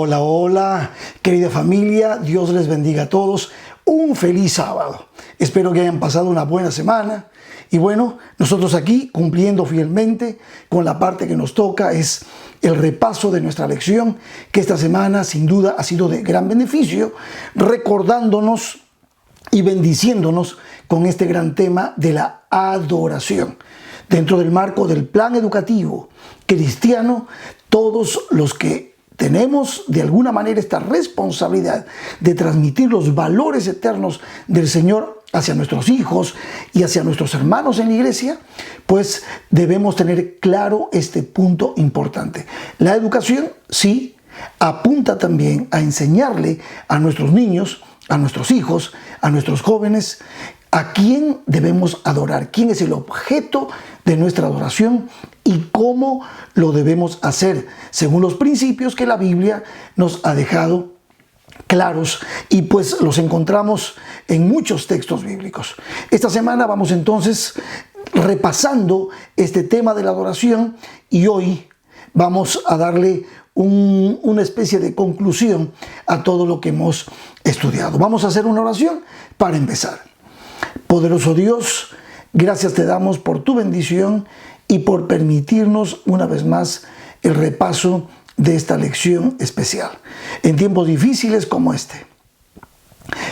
Hola, hola, querida familia, Dios les bendiga a todos. Un feliz sábado. Espero que hayan pasado una buena semana. Y bueno, nosotros aquí cumpliendo fielmente con la parte que nos toca, es el repaso de nuestra lección, que esta semana sin duda ha sido de gran beneficio, recordándonos y bendiciéndonos con este gran tema de la adoración. Dentro del marco del plan educativo cristiano, todos los que tenemos de alguna manera esta responsabilidad de transmitir los valores eternos del Señor hacia nuestros hijos y hacia nuestros hermanos en la iglesia, pues debemos tener claro este punto importante. La educación, sí, apunta también a enseñarle a nuestros niños, a nuestros hijos, a nuestros jóvenes, a quién debemos adorar, quién es el objeto de nuestra adoración y cómo lo debemos hacer, según los principios que la Biblia nos ha dejado claros, y pues los encontramos en muchos textos bíblicos. Esta semana vamos entonces repasando este tema de la adoración y hoy vamos a darle una especie de conclusión a todo lo que hemos estudiado. Vamos a hacer una oración para empezar. Poderoso Dios, gracias te damos por tu bendición y por permitirnos una vez más el repaso de esta lección especial. En tiempos difíciles como este,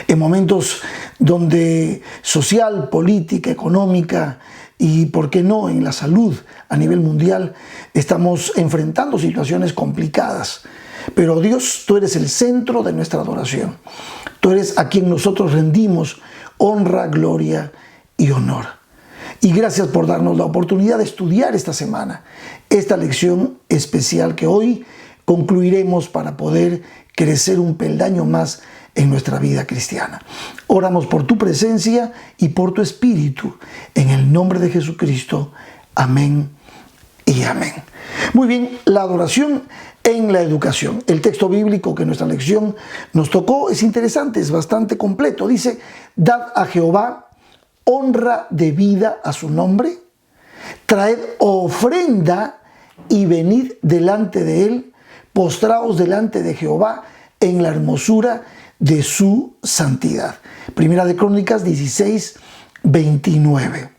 en momentos donde social, política, económica y, por qué no, en la salud a nivel mundial, estamos enfrentando situaciones complicadas. Pero Dios, tú eres el centro de nuestra adoración. Tú eres a quien nosotros rendimos honra, gloria y honor. Y gracias por darnos la oportunidad de estudiar esta semana esta lección especial que hoy concluiremos para poder crecer un peldaño más en nuestra vida cristiana. Oramos por tu presencia y por tu espíritu. En el nombre de Jesucristo. Amén y amén. Muy bien, la adoración en la educación. El texto bíblico que nuestra lección nos tocó es interesante, es bastante completo. Dice: dad a Jehová honra debida a su nombre, traed ofrenda y venid delante de él, postraos delante de Jehová en la hermosura de su santidad. Primera de Crónicas 16:29.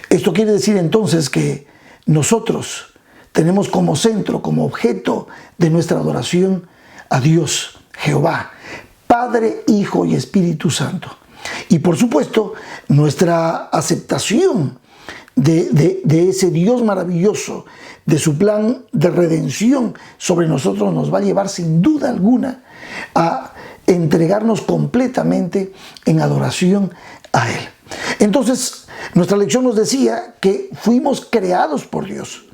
Esto quiere decir entonces que nosotros tenemos como centro, como objeto de nuestra adoración a Dios, Jehová, Padre, Hijo y Espíritu Santo. Y por supuesto, nuestra aceptación de ese Dios maravilloso, de su plan de redención sobre nosotros, nos va a llevar sin duda alguna a entregarnos completamente en adoración a Él. Entonces, nuestra lección nos decía que fuimos creados por Dios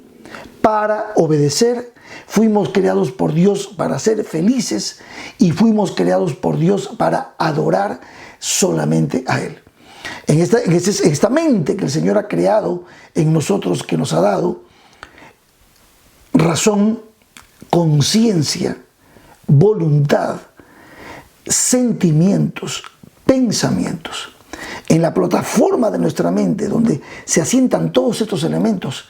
para obedecer, fuimos creados por Dios para ser felices y fuimos creados por Dios para adorar solamente a Él. En esta mente que el Señor ha creado en nosotros, que nos ha dado razón, conciencia, voluntad, sentimientos, pensamientos. En la plataforma de nuestra mente, donde se asientan todos estos elementos,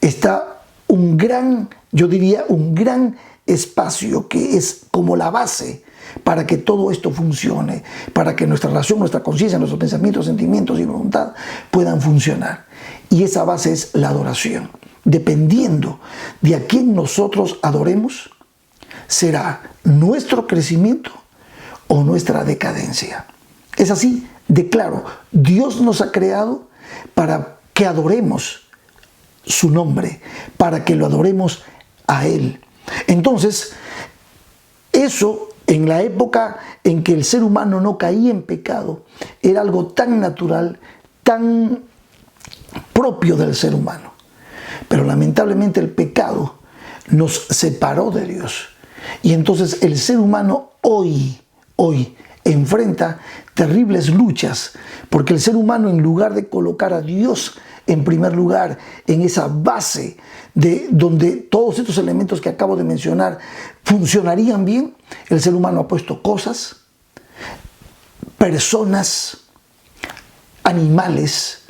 está un gran, yo diría, un gran espacio que es como la base para que todo esto funcione, para que nuestra relación, nuestra conciencia, nuestros pensamientos, sentimientos y voluntad puedan funcionar. Y esa base es la adoración. Dependiendo de a quién nosotros adoremos, será nuestro crecimiento o nuestra decadencia. Es así de claro. Dios nos ha creado para que adoremos su nombre, para que lo adoremos a Él. Entonces, eso en la época en que el ser humano no caía en pecado, era algo tan natural, tan propio del ser humano. Pero lamentablemente el pecado nos separó de Dios. Y entonces el ser humano hoy enfrenta terribles luchas, porque el ser humano, en lugar de colocar a Dios en primer lugar, en esa base de donde todos estos elementos que acabo de mencionar funcionarían bien, el ser humano ha puesto cosas, personas, animales,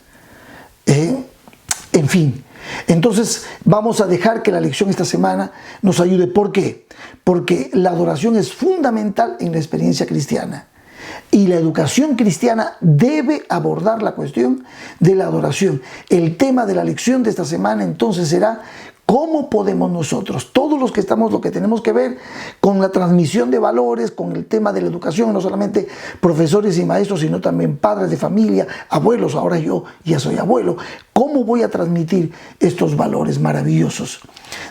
en fin, Entonces vamos a dejar que la lección esta semana nos ayude. ¿Por qué? Porque la adoración es fundamental en la experiencia cristiana. Y la educación cristiana debe abordar la cuestión de la adoración. El tema de la lección de esta semana entonces será: ¿cómo podemos nosotros, todos los que estamos, lo que tenemos que ver con la transmisión de valores, con el tema de la educación, no solamente profesores y maestros, sino también padres de familia, abuelos, ahora yo ya soy abuelo, cómo voy a transmitir estos valores maravillosos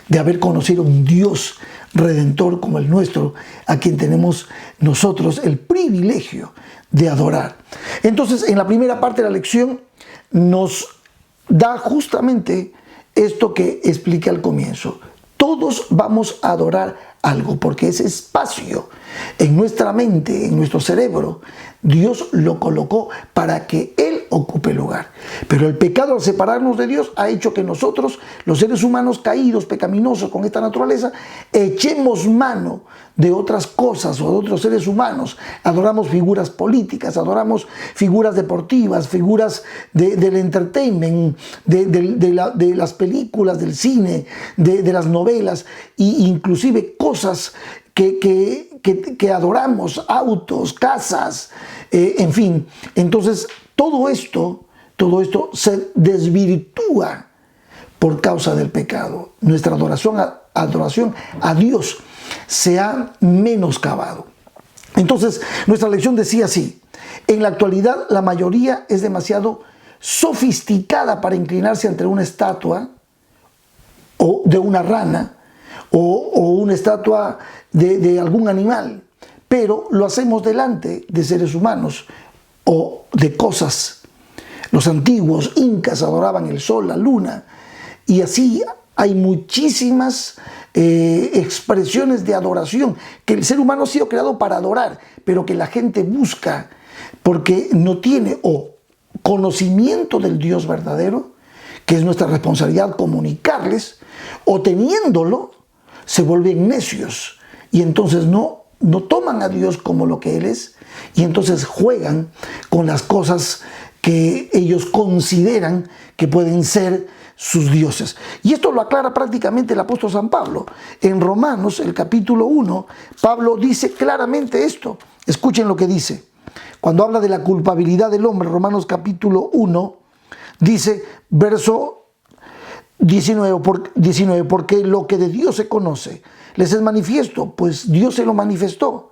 de haber conocido un Dios redentor como el nuestro, a quien tenemos nosotros el privilegio de adorar? Entonces, en la primera parte de la lección nos da justamente esto que expliqué al comienzo. Todos vamos a adorar algo, porque ese espacio en nuestra mente, en nuestro cerebro, Dios lo colocó para que Él ocupe lugar. Pero el pecado, al separarnos de Dios, ha hecho que nosotros, los seres humanos caídos, pecaminosos con esta naturaleza, echemos mano de otras cosas o de otros seres humanos. Adoramos figuras políticas, adoramos figuras deportivas, figuras del entertainment, de las películas, del cine, de las novelas, e inclusive cosas que adoramos, autos, casas, en fin. Entonces, todo esto se desvirtúa por causa del pecado. Nuestra adoración a Dios se ha menoscabado. Entonces, nuestra lección decía así: en la actualidad, la mayoría es demasiado sofisticada para inclinarse ante una estatua o de una rana o una estatua de algún animal, pero lo hacemos delante de seres humanos o de cosas. Los antiguos incas adoraban el sol, la luna, y así hay muchísimas expresiones de adoración, que el ser humano ha sido creado para adorar, pero que la gente busca porque no tiene conocimiento del Dios verdadero, que es nuestra responsabilidad comunicarles, o teniéndolo, se vuelven necios y entonces no toman a Dios como lo que Él es, y entonces juegan con las cosas que ellos consideran que pueden ser sus dioses. Y esto lo aclara prácticamente el apóstol San Pablo. En Romanos, el capítulo 1, Pablo dice claramente esto. Escuchen lo que dice. Cuando habla de la culpabilidad del hombre, Romanos capítulo 1, dice, verso 19, porque lo que de Dios se conoce les es manifiesto, pues Dios se lo manifestó.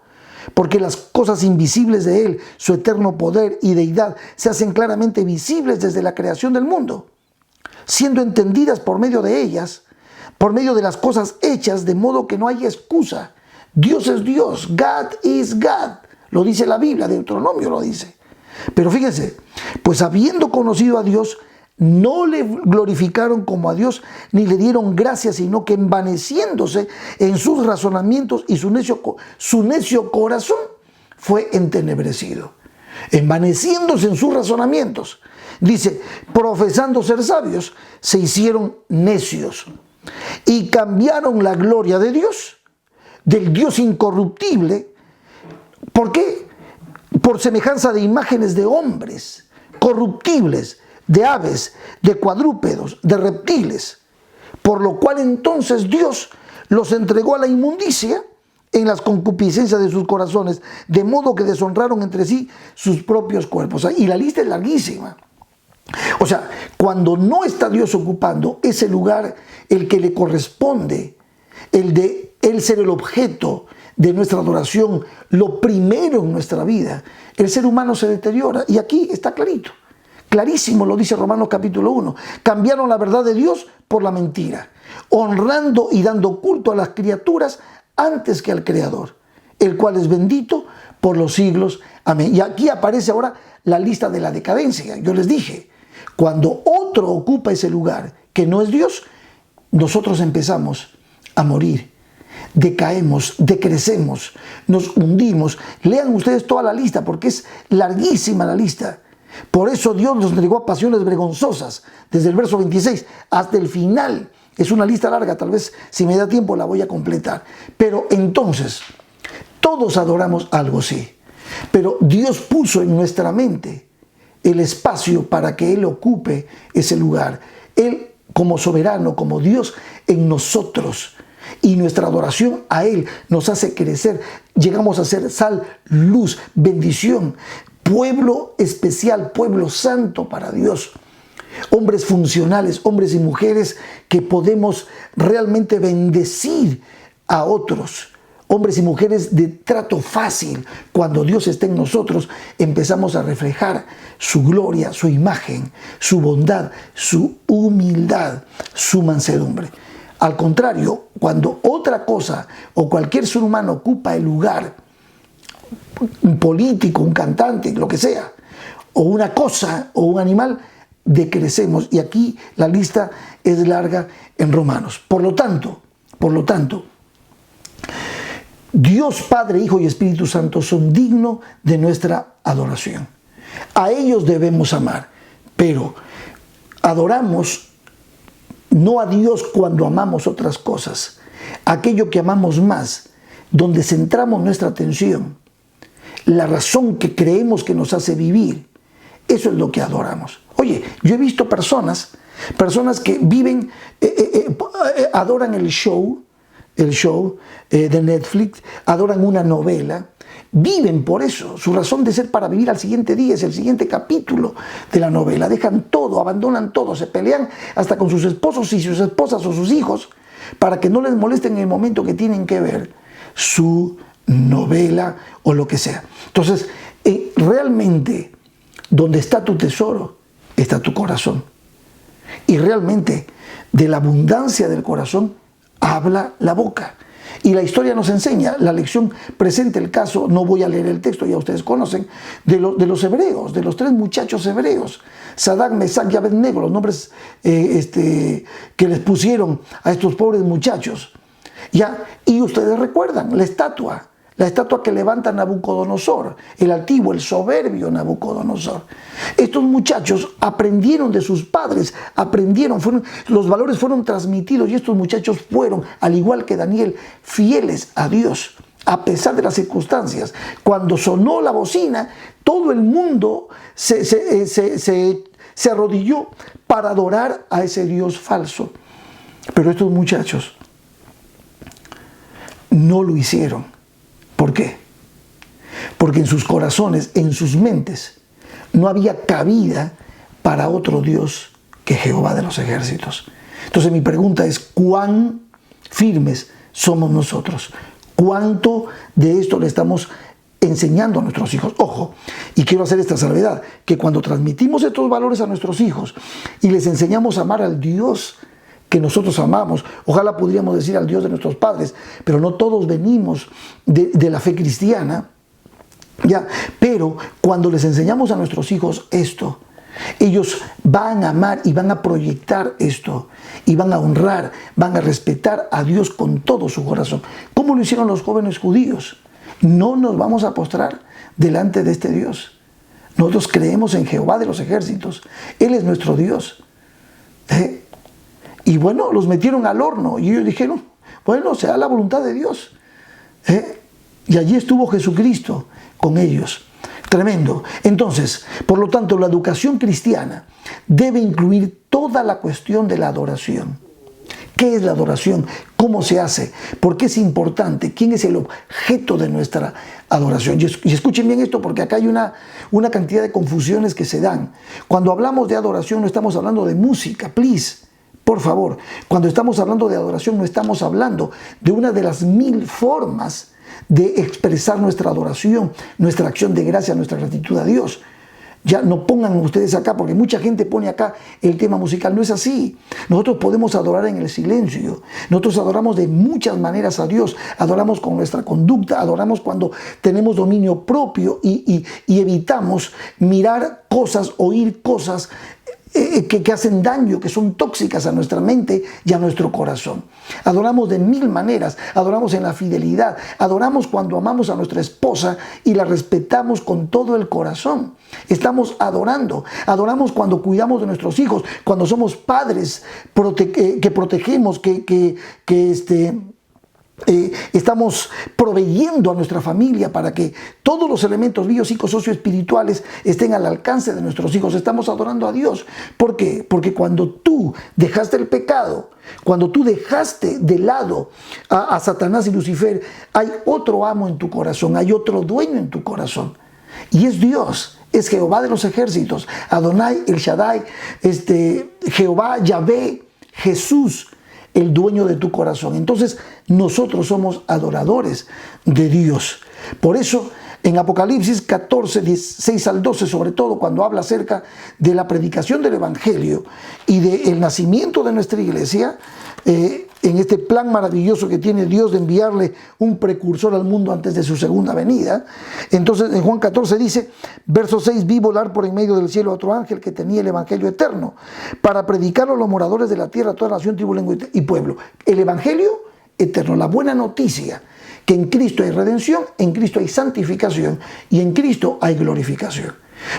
Porque las cosas invisibles de Él, su eterno poder y deidad, se hacen claramente visibles desde la creación del mundo, siendo entendidas por medio de ellas, por medio de las cosas hechas, de modo que no hay excusa. Dios es Dios, God is God, lo dice la Biblia, Deuteronomio lo dice. Pero fíjense, pues habiendo conocido a Dios, no le glorificaron como a Dios, ni le dieron gracias, sino que envaneciéndose en sus razonamientos, y su necio corazón fue entenebrecido. Envaneciéndose en sus razonamientos. Dice, profesando ser sabios, se hicieron necios y cambiaron la gloria de Dios, del Dios incorruptible. ¿Por qué? Por semejanza de imágenes de hombres corruptibles, de aves, de cuadrúpedos, de reptiles, por lo cual entonces Dios los entregó a la inmundicia en las concupiscencias de sus corazones, de modo que deshonraron entre sí sus propios cuerpos. Y la lista es larguísima. O sea, cuando no está Dios ocupando ese lugar, el que le corresponde, el de Él ser el objeto de nuestra adoración, lo primero en nuestra vida, el ser humano se deteriora. Y aquí está clarito. Clarísimo lo dice Romanos capítulo 1. Cambiaron la verdad de Dios por la mentira, honrando y dando culto a las criaturas antes que al Creador, el cual es bendito por los siglos. Amén. Y aquí aparece ahora la lista de la decadencia. Yo les dije, cuando otro ocupa ese lugar que no es Dios, nosotros empezamos a morir, decaemos, decrecemos, nos hundimos. Lean ustedes toda la lista porque es larguísima la lista. Por eso Dios nos entregó a pasiones vergonzosas, desde el verso 26 hasta el final. Es una lista larga, tal vez si me da tiempo la voy a completar. Pero entonces, todos adoramos algo, sí. Pero Dios puso en nuestra mente el espacio para que Él ocupe ese lugar. Él como soberano, como Dios en nosotros. Y nuestra adoración a Él nos hace crecer. Llegamos a ser sal, luz, bendición, pueblo especial, pueblo santo para Dios. Hombres funcionales, hombres y mujeres que podemos realmente bendecir a otros. Hombres y mujeres de trato fácil. Cuando Dios está en nosotros, empezamos a reflejar su gloria, su imagen, su bondad, su humildad, su mansedumbre. Al contrario, cuando otra cosa o cualquier ser humano ocupa el lugar, un político, un cantante, lo que sea, o una cosa o un animal, decrecemos. Y aquí la lista es larga en Romanos. Por lo tanto, Dios Padre, Hijo y Espíritu Santo son dignos de nuestra adoración. A ellos debemos amar, pero adoramos no a Dios cuando amamos otras cosas. Aquello que amamos más, donde centramos nuestra atención, la razón que creemos que nos hace vivir, eso es lo que adoramos. Oye, yo he visto personas que viven, adoran el show de Netflix, adoran una novela, viven por eso. Su razón de ser para vivir al siguiente día es el siguiente capítulo de la novela. Dejan todo, abandonan todo, se pelean hasta con sus esposos y sus esposas o sus hijos para que no les molesten en el momento que tienen que ver su novela o lo que sea. Entonces, realmente, donde está tu tesoro, está tu corazón. Y realmente, de la abundancia del corazón, habla la boca. Y la historia nos enseña, la lección presenta el caso, no voy a leer el texto, ya ustedes conocen, de los hebreos, de los 3 muchachos hebreos, Sadrac, Mesach y Abednego, los nombres que les pusieron a estos pobres muchachos. ¿Ya? Y ustedes recuerdan la estatua que levanta Nabucodonosor, el altivo, el soberbio Nabucodonosor. Estos muchachos aprendieron de sus padres, los valores fueron transmitidos y estos muchachos fueron, al igual que Daniel, fieles a Dios, a pesar de las circunstancias. Cuando sonó la bocina, todo el mundo se arrodilló para adorar a ese Dios falso. Pero estos muchachos no lo hicieron. ¿Por qué? Porque en sus corazones, en sus mentes, no había cabida para otro Dios que Jehová de los ejércitos. Entonces mi pregunta es, ¿cuán firmes somos nosotros? ¿Cuánto de esto le estamos enseñando a nuestros hijos? Ojo, y quiero hacer esta salvedad, que cuando transmitimos estos valores a nuestros hijos y les enseñamos a amar al Dios que nosotros amamos, ojalá podríamos decir al Dios de nuestros padres, pero no todos venimos de la fe cristiana, ¿ya? Pero cuando les enseñamos a nuestros hijos esto, ellos van a amar y van a proyectar esto, y van a honrar, van a respetar a Dios con todo su corazón. ¿Cómo lo hicieron los jóvenes judíos? No nos vamos a postrar delante de este Dios. Nosotros creemos en Jehová de los ejércitos. Él es nuestro Dios. Y bueno, los metieron al horno y ellos dijeron, bueno, sea la voluntad de Dios. Y allí estuvo Jesucristo con ellos. Tremendo. Entonces, por lo tanto, la educación cristiana debe incluir toda la cuestión de la adoración. ¿Qué es la adoración? ¿Cómo se hace? ¿Por qué es importante? ¿Quién es el objeto de nuestra adoración? Y escuchen bien esto, porque acá hay una cantidad de confusiones que se dan. Cuando hablamos de adoración no estamos hablando de música, please. Por favor, cuando estamos hablando de adoración no estamos hablando de una de las 1000 formas de expresar nuestra adoración, nuestra acción de gracia, nuestra gratitud a Dios. Ya no pongan ustedes acá, porque mucha gente pone acá el tema musical. No es así. Nosotros podemos adorar en el silencio. Nosotros adoramos de muchas maneras a Dios. Adoramos con nuestra conducta, adoramos cuando tenemos dominio propio y evitamos mirar cosas, oír cosas que hacen daño, que son tóxicas a nuestra mente y a nuestro corazón. Adoramos de 1000 maneras, adoramos en la fidelidad, adoramos cuando amamos a nuestra esposa y la respetamos con todo el corazón. Estamos adorando, adoramos cuando cuidamos de nuestros hijos, cuando somos padres que protegemos, que estamos proveyendo a nuestra familia para que todos los elementos biopsicosocioespirituales estén al alcance de nuestros hijos. Estamos adorando a Dios. ¿Por qué? Porque cuando tú dejaste el pecado, cuando tú dejaste de lado a Satanás y Lucifer, hay otro amo en tu corazón, hay otro dueño en tu corazón. Y es Dios, es Jehová de los ejércitos, Adonai, El Shaddai, Jehová, Yahvé, Jesús, el dueño de tu corazón. Entonces nosotros somos adoradores de Dios. Por eso en Apocalipsis 14, 16 al 12, sobre todo cuando habla acerca de la predicación del Evangelio y del nacimiento de nuestra iglesia, en este plan maravilloso que tiene Dios de enviarle un precursor al mundo antes de su segunda venida. Entonces en Juan 14 dice, verso 6, vi volar por en medio del cielo a otro ángel que tenía el Evangelio eterno para predicarlo a los moradores de la tierra, a toda nación, tribu, lengua y pueblo. El Evangelio eterno, la buena noticia, que en Cristo hay redención, en Cristo hay santificación y en Cristo hay glorificación.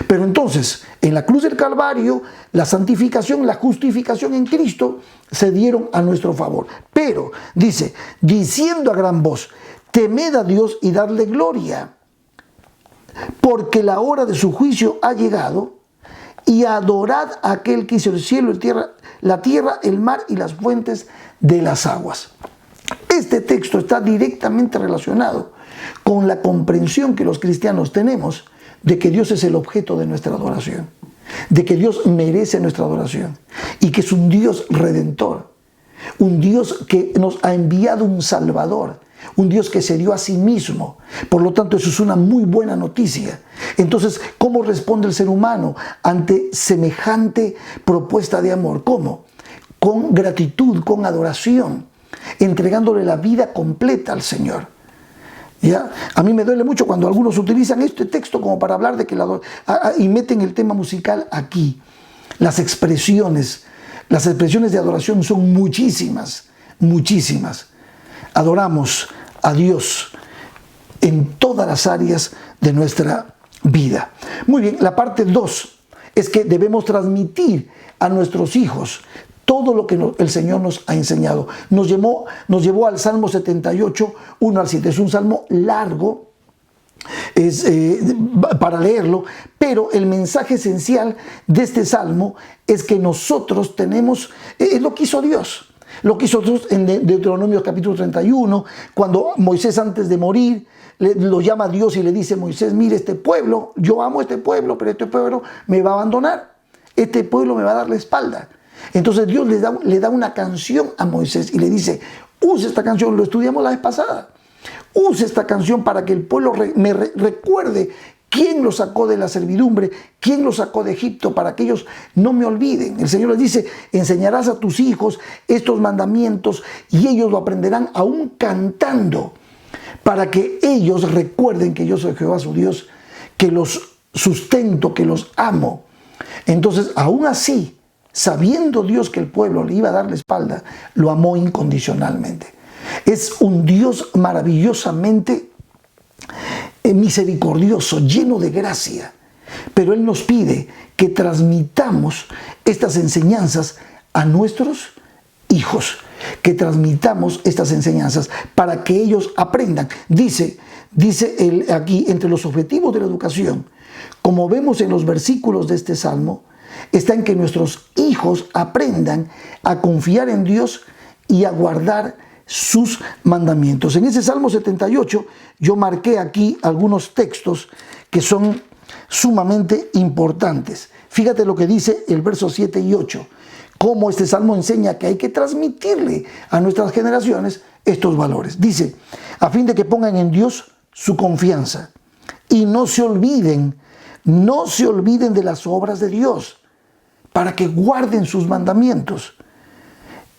Pero entonces, en la cruz del Calvario, la santificación, la justificación en Cristo se dieron a nuestro favor. Pero, dice, diciendo a gran voz, temed a Dios y dadle gloria, porque la hora de su juicio ha llegado, y adorad a aquel que hizo el cielo, la tierra, el mar y las fuentes de las aguas. Este texto está directamente relacionado con la comprensión que los cristianos tenemos de que Dios es el objeto de nuestra adoración, de que Dios merece nuestra adoración y que es un Dios redentor, un Dios que nos ha enviado un Salvador, un Dios que se dio a sí mismo. Por lo tanto, eso es una muy buena noticia. Entonces, ¿cómo responde el ser humano ante semejante propuesta de amor? ¿Cómo? Con gratitud, con adoración, entregándole la vida completa al Señor. ¿Ya? A mí me duele mucho cuando algunos utilizan este texto como para hablar de que y meten el tema musical aquí. Las expresiones de adoración son muchísimas, muchísimas. Adoramos a Dios en todas las áreas de nuestra vida. Muy bien, la parte 2 es que debemos transmitir a nuestros hijos todo lo que el Señor nos ha enseñado. Nos llevó al Salmo 78, 1 al 7. Es un salmo largo para leerlo, pero el mensaje esencial de este salmo es que nosotros tenemos, es lo que hizo Dios. Lo que hizo Dios en Deuteronomio capítulo 31, cuando Moisés antes de morir lo llama a Dios y le dice: Moisés, mire, este pueblo, yo amo a este pueblo, pero este pueblo me va a abandonar. Este pueblo me va a dar la espalda. Entonces Dios le da una canción a Moisés y le dice: use esta canción, lo estudiamos la vez pasada. Use esta canción para que el pueblo me recuerde quién lo sacó de la servidumbre, quién lo sacó de Egipto, para que ellos no me olviden. El Señor les dice: enseñarás a tus hijos estos mandamientos y ellos lo aprenderán aún cantando, para que ellos recuerden que yo soy Jehová su Dios, que los sustento, que los amo. Entonces, aún así, sabiendo Dios que el pueblo le iba a dar la espalda, lo amó incondicionalmente. Es un Dios maravillosamente misericordioso, lleno de gracia. Pero Él nos pide que transmitamos estas enseñanzas a nuestros hijos, que transmitamos estas enseñanzas para que ellos aprendan. Dice él aquí, entre los objetivos de la educación, como vemos en los versículos de este salmo, está en que nuestros hijos aprendan a confiar en Dios y a guardar sus mandamientos. En ese Salmo 78 yo marqué aquí algunos textos que son sumamente importantes. Fíjate lo que dice el verso 7 y 8, cómo este salmo enseña que hay que transmitirle a nuestras generaciones estos valores. Dice: a fin de que pongan en Dios su confianza y no se olviden de las obras de Dios, para que guarden sus mandamientos,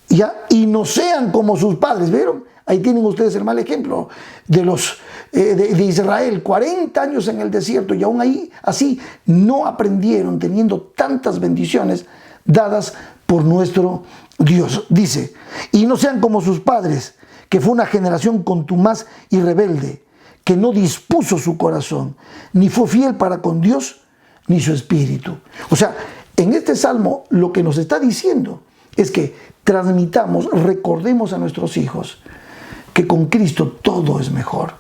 ¿ya? Y no sean como sus padres. ¿Vieron? Ahí tienen ustedes el mal ejemplo de Israel, 40 años en el desierto, y aún ahí así no aprendieron, teniendo tantas bendiciones dadas por nuestro Dios. Dice: y no sean como sus padres, que fue una generación contumaz y rebelde, que no dispuso su corazón, ni fue fiel para con Dios, ni su espíritu. O sea, en este salmo lo que nos está diciendo es que transmitamos, recordemos a nuestros hijos que con Cristo todo es mejor.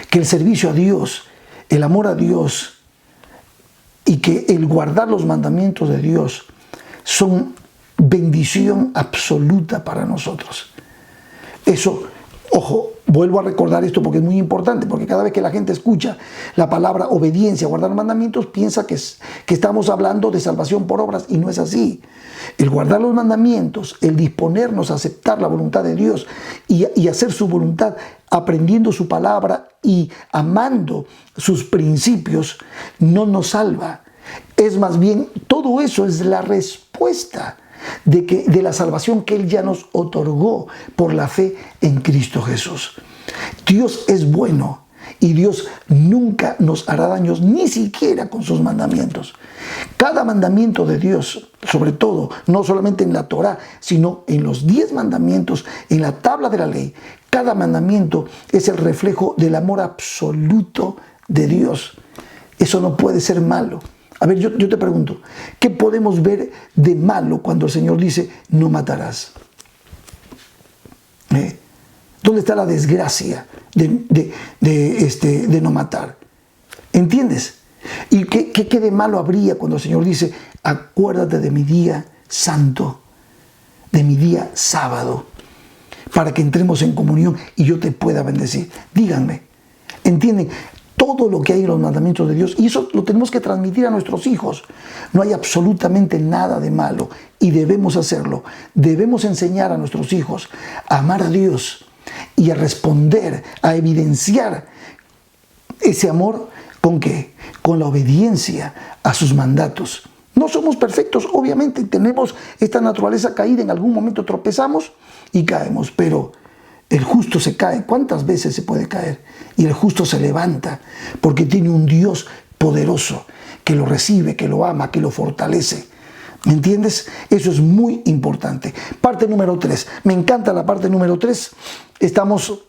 Que el servicio a Dios, el amor a Dios y que el guardar los mandamientos de Dios son bendición absoluta para nosotros. Eso, ojo, vuelvo a recordar esto porque es muy importante, porque cada vez que la gente escucha la palabra obediencia, guardar mandamientos, piensa que estamos hablando de salvación por obras, y no es así. El guardar los mandamientos, el disponernos a aceptar la voluntad de Dios y hacer su voluntad, aprendiendo su palabra y amando sus principios, no nos salva. Es más bien, todo eso es la respuesta de la salvación que Él ya nos otorgó por la fe en Cristo Jesús. Dios es bueno y Dios nunca nos hará daños, ni siquiera con sus mandamientos. Cada mandamiento de Dios, sobre todo, no solamente en la Torá, sino en los 10 mandamientos, en la tabla de la ley, cada mandamiento es el reflejo del amor absoluto de Dios. Eso no puede ser malo. A ver, yo te pregunto, ¿qué podemos ver de malo cuando el Señor dice no matarás? ¿Dónde está la desgracia de no matar? ¿Entiendes? ¿Y qué de malo habría cuando el Señor dice acuérdate de mi día santo, de mi día sábado, para que entremos en comunión y yo te pueda bendecir? Díganme, ¿entienden? Todo lo que hay en los mandamientos de Dios, y eso lo tenemos que transmitir a nuestros hijos. No hay absolutamente nada de malo y debemos hacerlo. Debemos enseñar a nuestros hijos a amar a Dios y a responder, a evidenciar ese amor ¿con qué? Con la obediencia a sus mandatos. No somos perfectos, obviamente, tenemos esta naturaleza caída, en algún momento tropezamos y caemos, pero el justo se cae. ¿Cuántas veces se puede caer? Y el justo se levanta porque tiene un Dios poderoso que lo recibe, que lo ama, que lo fortalece. ¿Me entiendes? Eso es muy importante. Parte número 3. Me encanta la parte número 3. Estamos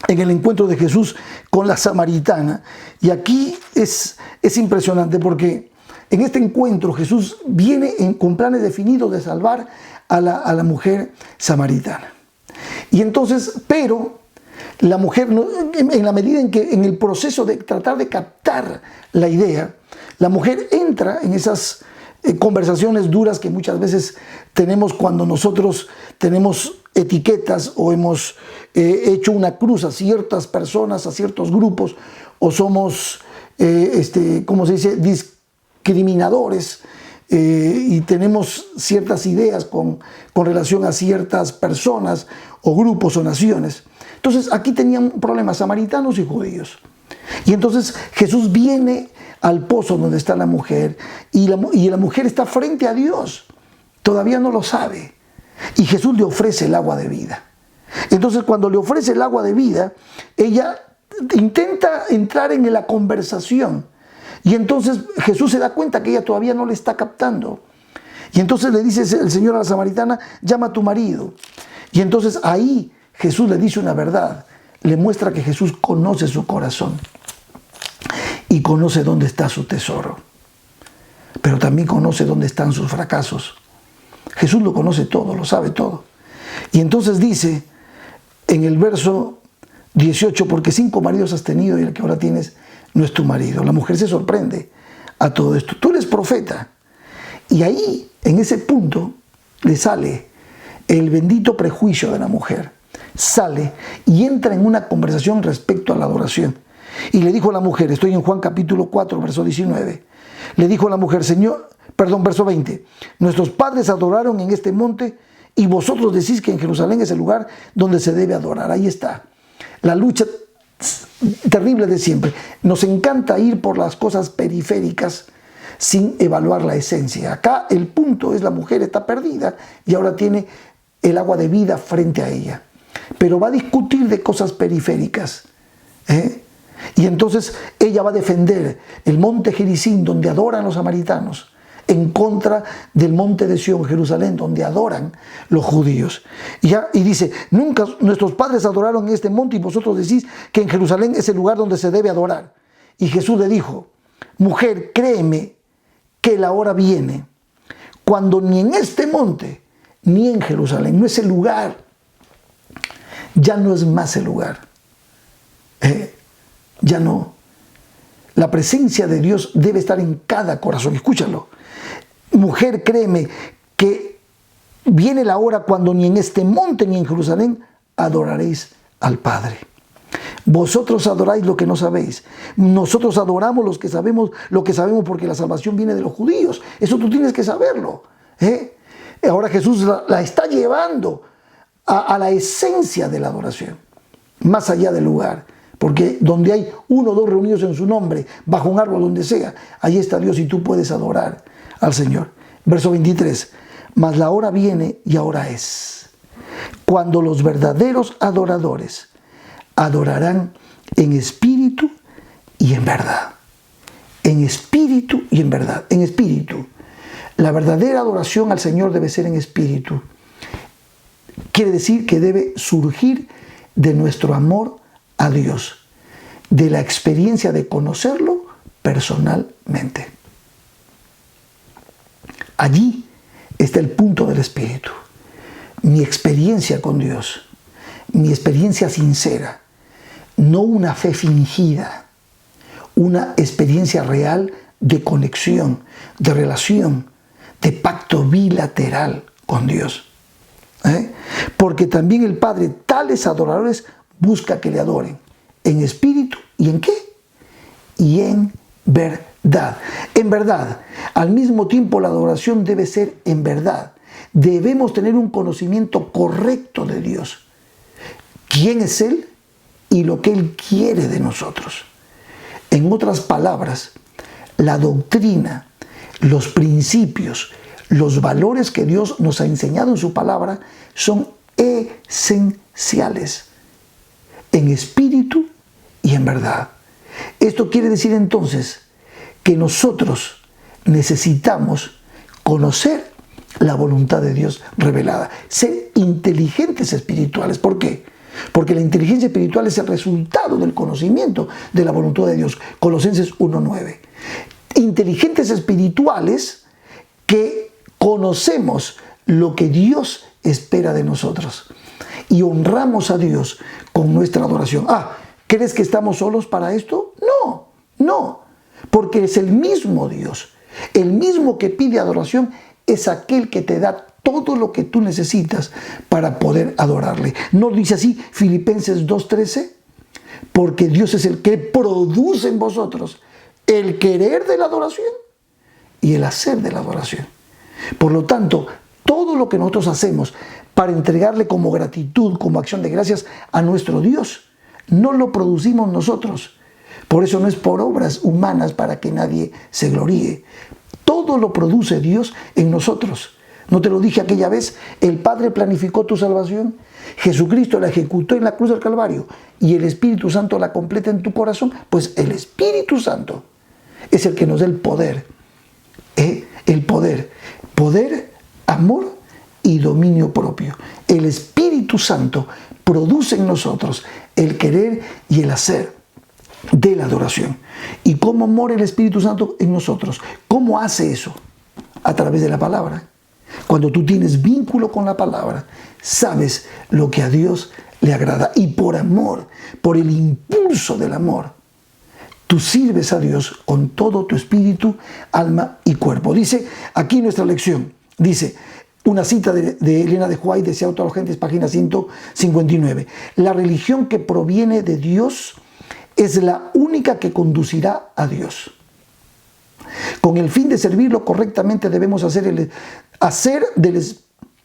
en el encuentro de Jesús con la samaritana. Y aquí es impresionante porque en este encuentro Jesús viene con planes definidos de salvar a la mujer samaritana. Y entonces, pero la mujer, en la medida en que en el proceso de tratar de captar la idea, la mujer entra en esas conversaciones duras que muchas veces tenemos cuando nosotros tenemos etiquetas o hemos hecho una cruz a ciertas personas, a ciertos grupos, o somos, ¿cómo se dice?, discriminadores. Y tenemos ciertas ideas con relación a ciertas personas o grupos o naciones. Entonces aquí tenían problemas samaritanos y judíos. Y entonces Jesús viene al pozo donde está la mujer y la mujer está frente a Dios. Todavía no lo sabe. Y Jesús le ofrece el agua de vida. Entonces cuando le ofrece el agua de vida, ella intenta entrar en la conversación. Y entonces Jesús se da cuenta que ella todavía no le está captando. Y entonces le dice el Señor a la samaritana, llama a tu marido. Y entonces ahí Jesús le dice una verdad. Le muestra que Jesús conoce su corazón. Y conoce dónde está su tesoro. Pero también conoce dónde están sus fracasos. Jesús lo conoce todo, lo sabe todo. Y entonces dice en el verso 18, porque 5 maridos has tenido y el que ahora tienes no es tu marido. La mujer se sorprende a todo esto. Tú eres profeta. Y ahí, en ese punto, le sale el bendito prejuicio de la mujer. Sale y entra en una conversación respecto a la adoración. Y le dijo a la mujer, estoy en Juan capítulo 4, verso 19. Le dijo a la mujer, verso 20. Nuestros padres adoraron en este monte y vosotros decís que en Jerusalén es el lugar donde se debe adorar. Ahí está. La lucha terrible de siempre. Nos encanta ir por las cosas periféricas sin evaluar la esencia. Acá el punto es la mujer está perdida y ahora tiene el agua de vida frente a ella. Pero va a discutir de cosas periféricas. Y entonces ella va a defender el monte Gerizim, donde adoran los samaritanos, en contra del monte de Sión, Jerusalén, donde adoran los judíos. Y dice, nunca nuestros padres adoraron en este monte y vosotros decís que en Jerusalén es el lugar donde se debe adorar. Y Jesús le dijo, mujer, créeme que la hora viene cuando ni en este monte ni en Jerusalén, no es el lugar ya no es más el lugar. Ya no. La presencia de Dios debe estar en cada corazón. Escúchalo. Mujer, créeme que viene la hora cuando ni en este monte ni en Jerusalén adoraréis al Padre. Vosotros adoráis lo que no sabéis. Nosotros adoramos lo que sabemos porque la salvación viene de los judíos. Eso tú tienes que saberlo. Ahora Jesús la está llevando a la esencia de la adoración, más allá del lugar. Porque donde hay 1 o 2 reunidos en su nombre, bajo un árbol, donde sea, ahí está Dios y tú puedes adorar al Señor. Verso 23. Mas la hora viene y ahora es, cuando los verdaderos adoradores adorarán en espíritu y en verdad. En espíritu y en verdad. En espíritu. La verdadera adoración al Señor debe ser en espíritu. Quiere decir que debe surgir de nuestro amor a Dios, de la experiencia de conocerlo personalmente. Allí está el punto del espíritu. Mi experiencia con Dios, mi experiencia sincera, no una fe fingida, una experiencia real de conexión, de relación, de pacto bilateral con Dios. Porque también el Padre, tales adoradores, busca que le adoren en espíritu y en qué? Y en verdad. En verdad. Al mismo tiempo la adoración debe ser en verdad. Debemos tener un conocimiento correcto de Dios. ¿Quién es Él? Y lo que Él quiere de nosotros. En otras palabras, la doctrina, los principios, los valores que Dios nos ha enseñado en su palabra son esenciales. En espíritu y en verdad. Esto quiere decir entonces que nosotros necesitamos conocer la voluntad de Dios revelada, ser inteligentes espirituales. ¿Por qué? Porque la inteligencia espiritual es el resultado del conocimiento de la voluntad de Dios. Colosenses 1:9. Inteligentes espirituales que conocemos lo que Dios espera de nosotros y honramos a Dios con nuestra adoración. ¿Crees que estamos solos para esto? No, porque es el mismo Dios, el mismo que pide adoración, es aquel que te da todo lo que tú necesitas para poder adorarle. ¿No dice así Filipenses 2:13? Porque Dios es el que produce en vosotros el querer de la adoración y el hacer de la adoración. Por lo tanto, todo lo que nosotros hacemos para entregarle como gratitud, como acción de gracias a nuestro Dios, no lo producimos nosotros. Por eso no es por obras humanas para que nadie se gloríe. Todo lo produce Dios en nosotros. ¿No te lo dije aquella vez? El Padre planificó tu salvación. Jesucristo la ejecutó en la cruz del Calvario y el Espíritu Santo la completa en tu corazón. Pues el Espíritu Santo es el que nos da el poder. El poder. Poder, amor y dominio propio. El Espíritu Santo produce en nosotros el querer y el hacer de la adoración. ¿Y cómo mora el Espíritu Santo en nosotros? ¿Cómo hace eso? A través de la palabra. Cuando tú tienes vínculo con la palabra, sabes lo que a Dios le agrada. Y por amor, por el impulso del amor, tú sirves a Dios con todo tu espíritu, alma y cuerpo. Dice aquí nuestra lección, dice una cita de Elena de White, de Auto a los Gentes, página 159. La religión que proviene de Dios es la única que conducirá a Dios. Con el fin de servirlo correctamente debemos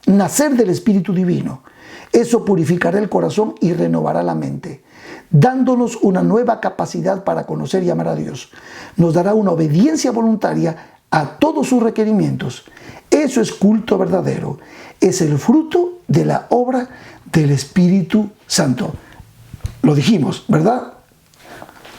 nacer del Espíritu Divino. Eso purificará el corazón y renovará la mente, dándonos una nueva capacidad para conocer y amar a Dios. Nos dará una obediencia voluntaria a todos sus requerimientos. Eso es culto verdadero. Es el fruto de la obra del Espíritu Santo. Lo dijimos, ¿verdad?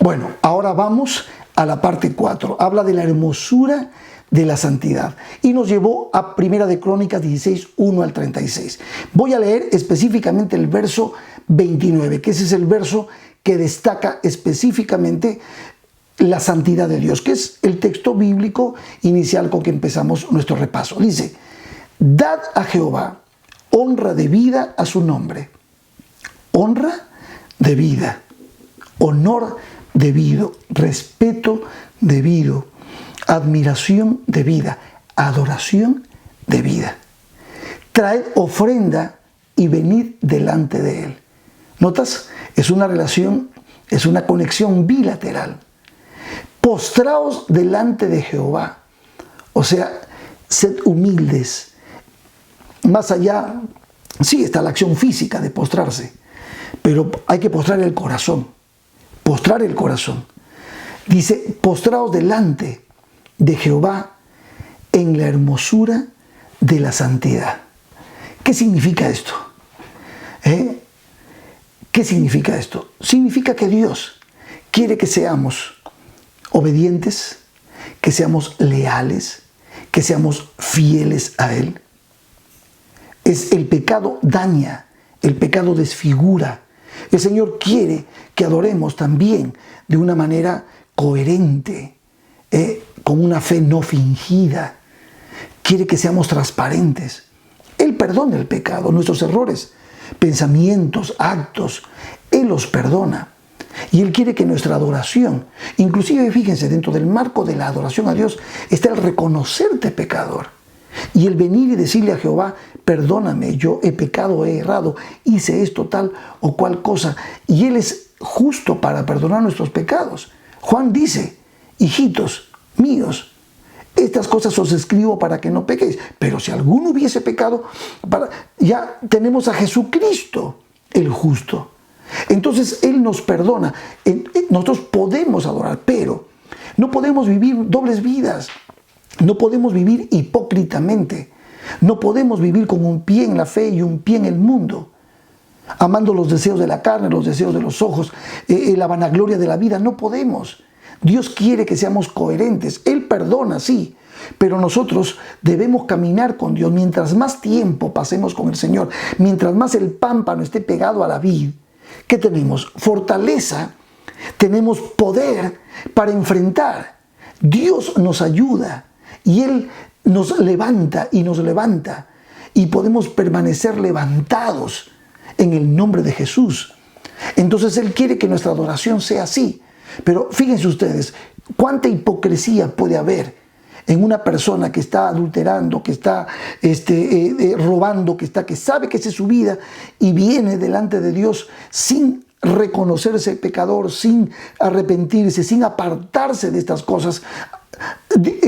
Bueno, ahora vamos a la parte 4. Habla de la hermosura de la santidad. Y nos llevó a Primera de Crónicas 16, 1 al 36. Voy a leer específicamente el verso 29, que ese es el verso que destaca específicamente la santidad de Dios, que es el texto bíblico inicial con que empezamos nuestro repaso. Dice: dad a Jehová honra debida a su nombre. honra debida, honor debido, respeto debido, admiración debida, adoración debida. Traed ofrenda y venid delante de Él. ¿Notas? Es una relación, es una conexión bilateral. Postraos delante de Jehová. O sea, sed humildes. Más allá, sí está la acción física de postrarse, pero hay que postrar el corazón. Postrar el corazón. Dice, postraos delante de Jehová en la hermosura de la santidad. ¿Qué significa esto? ¿Qué significa esto? Significa que Dios quiere que seamos obedientes, que seamos leales, que seamos fieles a Él. El pecado daña, el pecado desfigura. El Señor quiere que adoremos también de una manera coherente, con una fe no fingida. Quiere que seamos transparentes. Él perdona el pecado, nuestros errores, pensamientos, actos. Él los perdona. Y Él quiere que nuestra adoración, inclusive fíjense, dentro del marco de la adoración a Dios, está el reconocerte pecador. Y el venir y decirle a Jehová, perdóname, yo he pecado, he errado, hice esto, tal o cual cosa. Y Él es justo para perdonar nuestros pecados. Juan dice, hijitos míos, estas cosas os escribo para que no pequéis. Pero si alguno hubiese pecado, ya tenemos a Jesucristo, el justo. Entonces Él nos perdona. Nosotros podemos adorar, pero no podemos vivir dobles vidas. No podemos vivir hipócritamente. No podemos vivir con un pie en la fe y un pie en el mundo, amando los deseos de la carne, los deseos de los ojos, la vanagloria de la vida. No podemos. Dios quiere que seamos coherentes. Él perdona, sí, pero nosotros debemos caminar con Dios. Mientras más tiempo pasemos con el Señor, mientras más el pámpano esté pegado a la vid, ¿qué tenemos? Fortaleza, tenemos poder para enfrentar. Dios nos ayuda y Él nos levanta y podemos permanecer levantados en el nombre de Jesús. Entonces Él quiere que nuestra adoración sea así. Pero fíjense ustedes, cuánta hipocresía puede haber en una persona que está adulterando, que está robando, que sabe que esa es su vida y viene delante de Dios sin reconocerse pecador, sin arrepentirse, sin apartarse de estas cosas,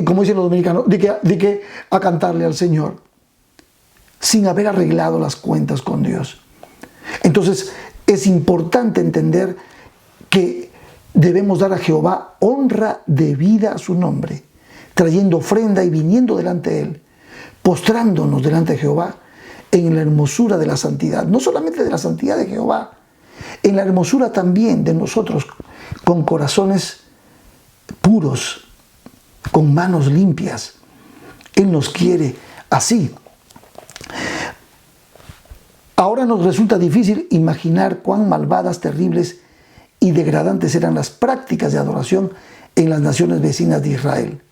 como dicen los dominicanos, de que a cantarle al Señor, sin haber arreglado las cuentas con Dios. Entonces es importante entender que debemos dar a Jehová honra debida a su nombre, trayendo ofrenda y viniendo delante de Él, postrándonos delante de Jehová en la hermosura de la santidad. No solamente de la santidad de Jehová, en la hermosura también de nosotros, con corazones puros, con manos limpias. Él nos quiere así. Ahora nos resulta difícil imaginar cuán malvadas, terribles y degradantes eran las prácticas de adoración en las naciones vecinas de Israel.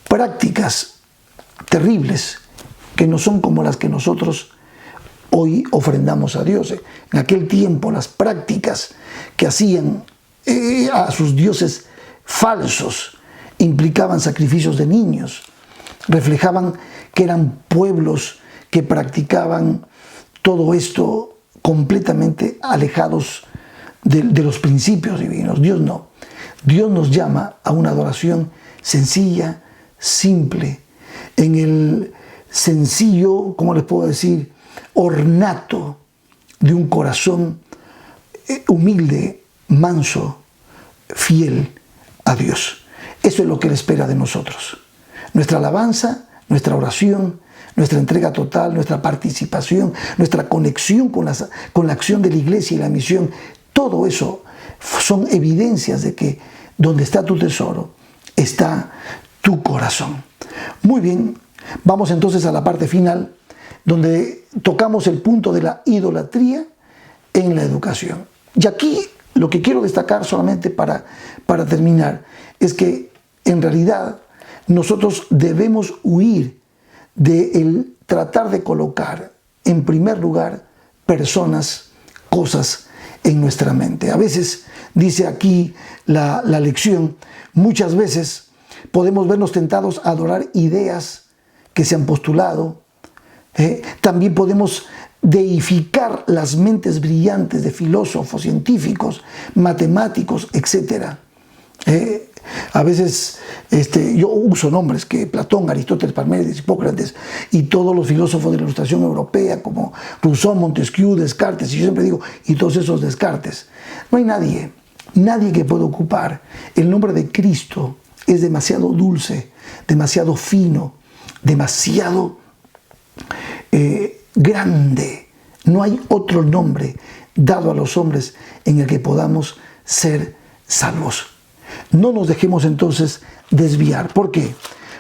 Prácticas terribles que no son como las que nosotros hoy ofrendamos a Dios. En aquel tiempo las prácticas que hacían a sus dioses falsos implicaban sacrificios de niños, reflejaban que eran pueblos que practicaban todo esto completamente alejados de los principios divinos. Dios no. Dios nos llama a una adoración sencilla, simple, en el sencillo, ¿cómo les puedo decir?, ornato de un corazón humilde, manso, fiel a Dios. Eso es lo que Él espera de nosotros. Nuestra alabanza, nuestra oración, nuestra entrega total, nuestra participación, nuestra conexión con la acción de la iglesia y la misión, todo eso son evidencias de que donde está tu tesoro, está tu corazón. Muy bien, vamos entonces a la parte final, donde tocamos el punto de la idolatría en la educación. Y aquí lo que quiero destacar solamente para terminar es que en realidad nosotros debemos huir de el tratar de colocar en primer lugar personas cosas en nuestra mente. A veces, dice aquí la lección, muchas veces podemos vernos tentados a adorar ideas que se han postulado. También podemos deificar las mentes brillantes de filósofos, científicos, matemáticos, etc. A veces yo uso nombres que Platón, Aristóteles, Parménides, Hipócrates y todos los filósofos de la Ilustración Europea como Rousseau, Montesquieu, Descartes, y yo siempre digo, y todos esos Descartes. No hay nadie que pueda ocupar. El nombre de Cristo es demasiado dulce, demasiado fino, demasiado grande. No hay otro nombre dado a los hombres en el que podamos ser salvos. No nos dejemos entonces desviar. ¿Por qué?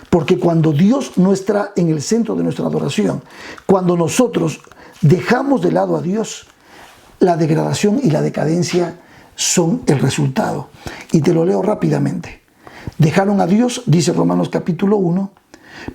Porque cuando Dios no está en el centro de nuestra adoración, cuando nosotros dejamos de lado a Dios, la degradación y la decadencia son el resultado. Y te lo leo rápidamente. Dejaron a Dios, dice Romanos capítulo 1,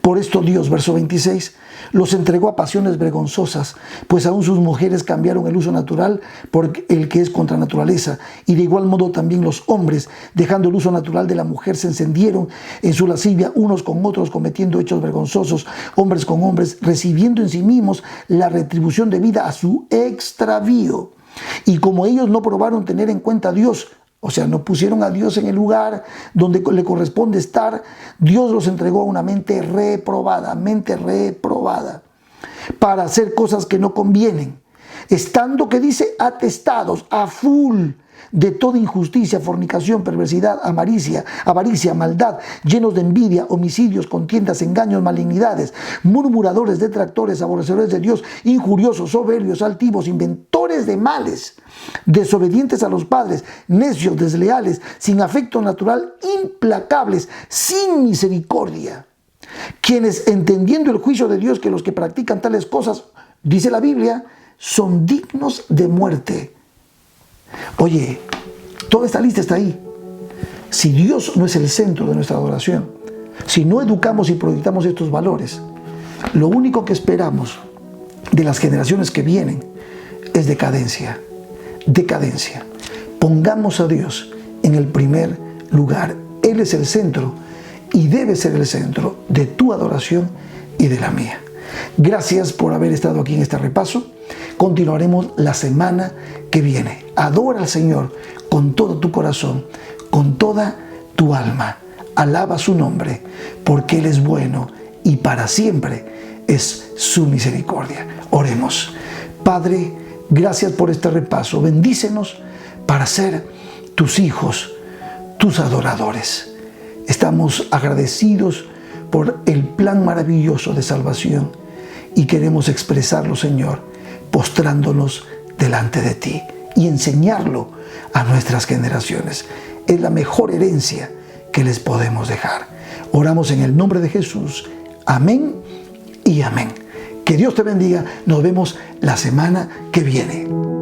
por esto Dios, verso 26, los entregó a pasiones vergonzosas, pues aún sus mujeres cambiaron el uso natural por el que es contra naturaleza. Y de igual modo también los hombres, dejando el uso natural de la mujer, se encendieron en su lascivia unos con otros, cometiendo hechos vergonzosos, hombres con hombres, recibiendo en sí mismos la retribución debida a su extravío. Y como ellos no probaron tener en cuenta a Dios, o sea, no pusieron a Dios en el lugar donde le corresponde estar, Dios los entregó a una mente reprobada, para hacer cosas que no convienen, estando, que dice, atestados a full de toda injusticia, fornicación, perversidad, avaricia, maldad, llenos de envidia, homicidios, contiendas, engaños, malignidades, murmuradores, detractores, aborrecedores de Dios, injuriosos, soberbios, altivos, inventores de males, desobedientes a los padres, necios, desleales, sin afecto natural, implacables, sin misericordia, quienes, entendiendo el juicio de Dios, que los que practican tales cosas, dice la Biblia, son dignos de muerte. Oye, toda esta lista está ahí. Si Dios no es el centro de nuestra adoración, si no educamos y proyectamos estos valores, lo único que esperamos de las generaciones que vienen es decadencia. Decadencia. Pongamos a Dios en el primer lugar. Él es el centro y debe ser el centro de tu adoración y de la mía. Gracias por haber estado aquí en este repaso. Continuaremos la semana que viene. Adora al Señor con todo tu corazón, con toda tu alma. Alaba su nombre, porque Él es bueno y para siempre es su misericordia. Oremos. Padre, gracias por este repaso. Bendícenos para ser tus hijos, tus adoradores. Estamos agradecidos por el plan maravilloso de salvación y queremos expresarlo, Señor, postrándonos delante de ti y enseñarlo a nuestras generaciones. Es la mejor herencia que les podemos dejar. Oramos en el nombre de Jesús. Amén y amén. Que Dios te bendiga. Nos vemos la semana que viene.